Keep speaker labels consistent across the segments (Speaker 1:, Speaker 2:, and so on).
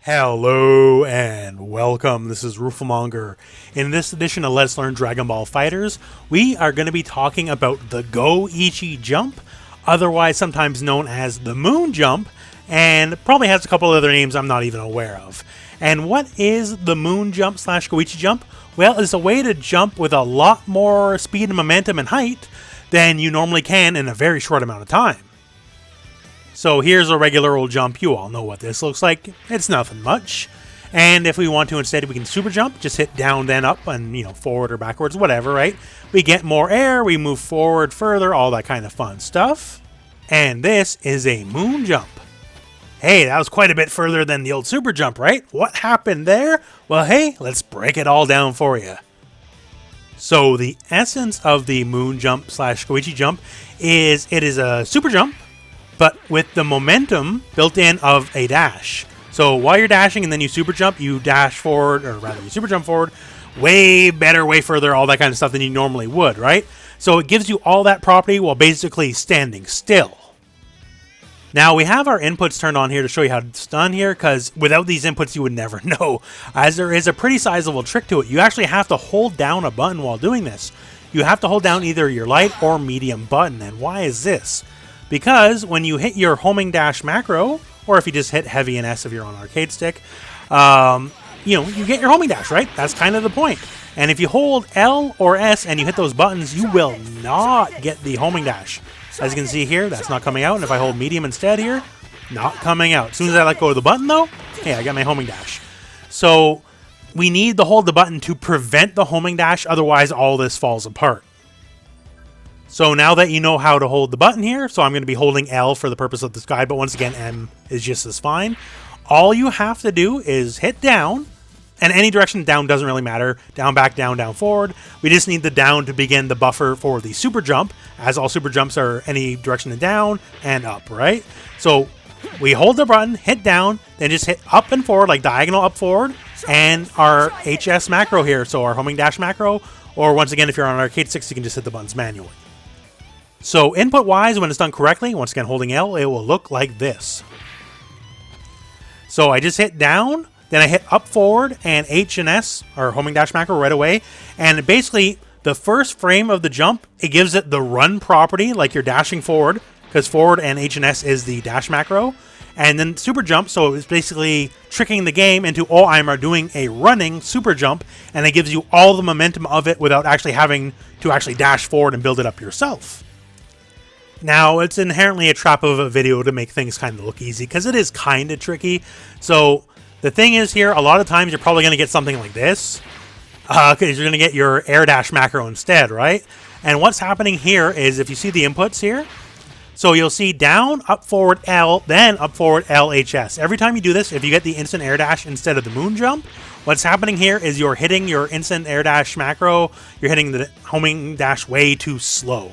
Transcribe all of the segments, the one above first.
Speaker 1: Hello and welcome. This is rooflemonger. In this edition of Let's Learn Dragon Ball FighterZ, we are going to be talking about the GO1 Jump, otherwise sometimes known as the Moon Jump, and probably has a couple other names I'm not even aware of. And what is the Moon Jump / GO1 Jump? Well, it's a way to jump with a lot more speed and momentum and height than you normally can in a very short amount of time. So here's a regular old jump. You all know what this looks like. It's nothing much. And if we want to instead, we can super jump. Just hit down, then up, and forward or backwards, whatever, right? We get more air, we move forward further, all that kind of fun stuff. And this is a moon jump. Hey, that was quite a bit further than the old super jump, right? What happened there? Well, hey, let's break it all down for you. So the essence of the moon jump / GO1 jump is it is a super jump, but with the momentum built in of a dash. So while you're dashing and then you super jump, you dash forward, or rather you super jump forward, way better, way further, all that kind of stuff than you normally would, right? So it gives you all that property while basically standing still. Now we have our inputs turned on here to show you how it's done here, because without these inputs you would never know, as there is a pretty sizable trick to it. You actually have to hold down a button while doing this. You have to hold down either your light or medium button, and why is this? Because when you hit your homing dash macro, or if you just hit heavy and S if you're on arcade stick, you get your homing dash, right? That's kind of the point. And if you hold L or S and you hit those buttons, you will not get the homing dash. As you can see here, that's not coming out. And if I hold medium instead here, not coming out. As soon as I let go of the button though, hey, I got my homing dash. So we need to hold the button to prevent the homing dash, otherwise all this falls apart. So now that you know how to hold the button here, so I'm going to be holding L for the purpose of this guide, but once again, M is just as fine. All you have to do is hit down, and any direction down doesn't really matter. Down, back, down, down, forward. We just need the down to begin the buffer for the super jump, as all super jumps are any direction to down and up, right? So we hold the button, hit down, then just hit up and forward, like diagonal up forward, and our HS macro here, so our homing dash macro, or once again, if you're on arcade sticks, you can just hit the buttons manually. So input-wise, when it's done correctly, once again holding L, it will look like this. So I just hit down, then I hit up forward, and H and S, or homing dash macro, right away. And basically, the first frame of the jump, it gives it the run property, like you're dashing forward, because forward and H and S is the dash macro. And then super jump, so it's basically tricking the game into, oh, I'm doing a running super jump, and it gives you all the momentum of it without actually having to actually dash forward and build it up yourself. Now, it's inherently a trap of a video to make things kind of look easy, because it is kind of tricky. So, the thing is here, a lot of times you're probably going to get something like this, because you're going to get your air dash macro instead, right? And what's happening here is, if you see the inputs here, so you'll see down, up, forward, L, then up, forward, L, H, S. Every time you do this, if you get the instant air dash instead of the moon jump, what's happening here is you're hitting your instant air dash macro, you're hitting the homing dash way too slow.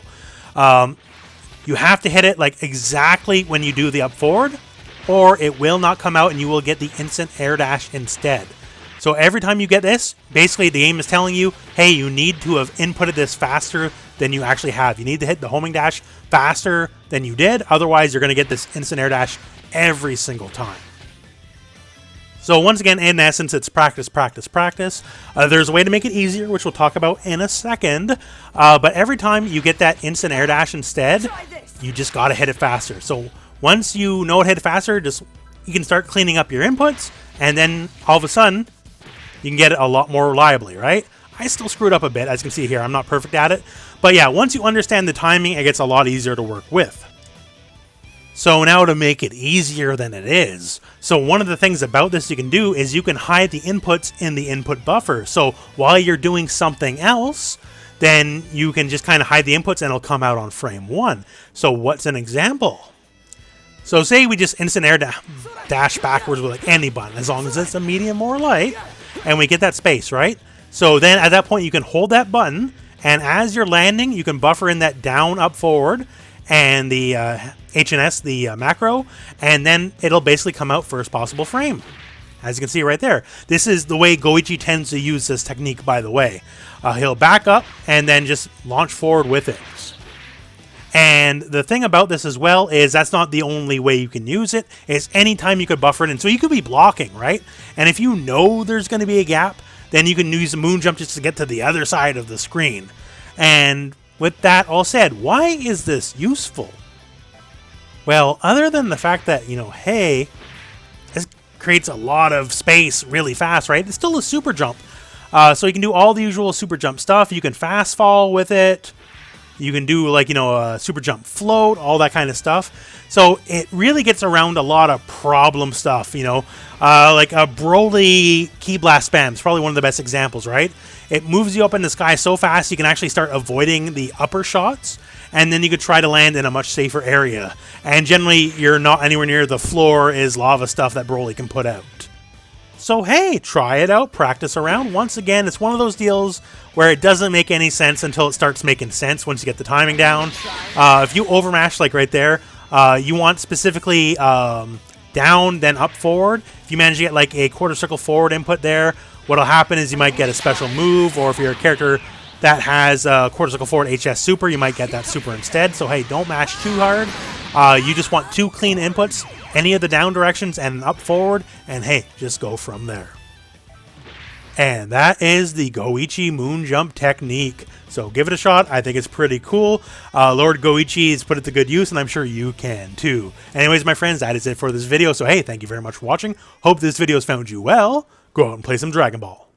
Speaker 1: You have to hit it like exactly when you do the up forward, or it will not come out and you will get the instant air dash instead. So every time you get this, basically the game is telling you, hey, you need to have inputted this faster than you actually have. You need to hit the homing dash faster than you did, otherwise you're going to get this instant air dash every single time. So once again, in essence, it's practice, practice, practice. There's a way to make it easier, which we'll talk about in a second. But every time you get that instant air dash instead, you just got to hit it faster. So once you know how to hit it faster, you can start cleaning up your inputs, and then all of a sudden, you can get it a lot more reliably, right? I still screwed up a bit, as you can see here. I'm not perfect at it. But yeah, once you understand the timing, it gets a lot easier to work with. So now to make it easier than it is. So one of the things about this you can do is you can hide the inputs in the input buffer. So while you're doing something else, then you can just kind of hide the inputs and it'll come out on frame 1. So what's an example? So say we just instant air dash backwards with like any button, as long as it's a medium or light, and we get that space, right? So then at that point you can hold that button, and as you're landing, you can buffer in that down, up, forward, and the H and S, the macro, and then it'll basically come out first possible frame. As you can see right there. This is the way GO1 tends to use this technique, by the way. He'll back up and then just launch forward with it. And the thing about this as well is that's not the only way you can use it. It's anytime you could buffer it in. So you could be blocking, right? And if you know there's going to be a gap, then you can use the moon jump just to get to the other side of the screen. And with that all said, why is this useful? Well, other than the fact that, hey, this creates a lot of space really fast, right? It's still a super jump. So you can do all the usual super jump stuff. You can fast fall with it. You can do like, a super jump float, all that kind of stuff. So it really gets around a lot of problem stuff, like a Broly key blast spam is probably one of the best examples, right? It moves you up in the sky so fast you can actually start avoiding the upper shots, and then you could try to land in a much safer area. And generally, you're not anywhere near the floor is lava stuff that Broly can put out. So hey, try it out, practice around. Once again, it's one of those deals where it doesn't make any sense until it starts making sense once you get the timing down. If you overmash like right there, you want specifically down, then up forward. If you manage to get like a quarter circle forward input there, what'll happen is you might get a special move, or if you're a character that has quarter circle forward HS super, you might get that super instead. So hey, don't mash too hard. You just want 2 clean inputs, any of the down directions and up forward, and hey, just go from there. And that is the GO1 Moon Jump technique. So give it a shot. I think it's pretty cool. Lord GO1 has put it to good use, and I'm sure you can too. Anyways, my friends, that is it for this video. So hey, thank you very much for watching. Hope this video has found you well. Go out and play some Dragon Ball.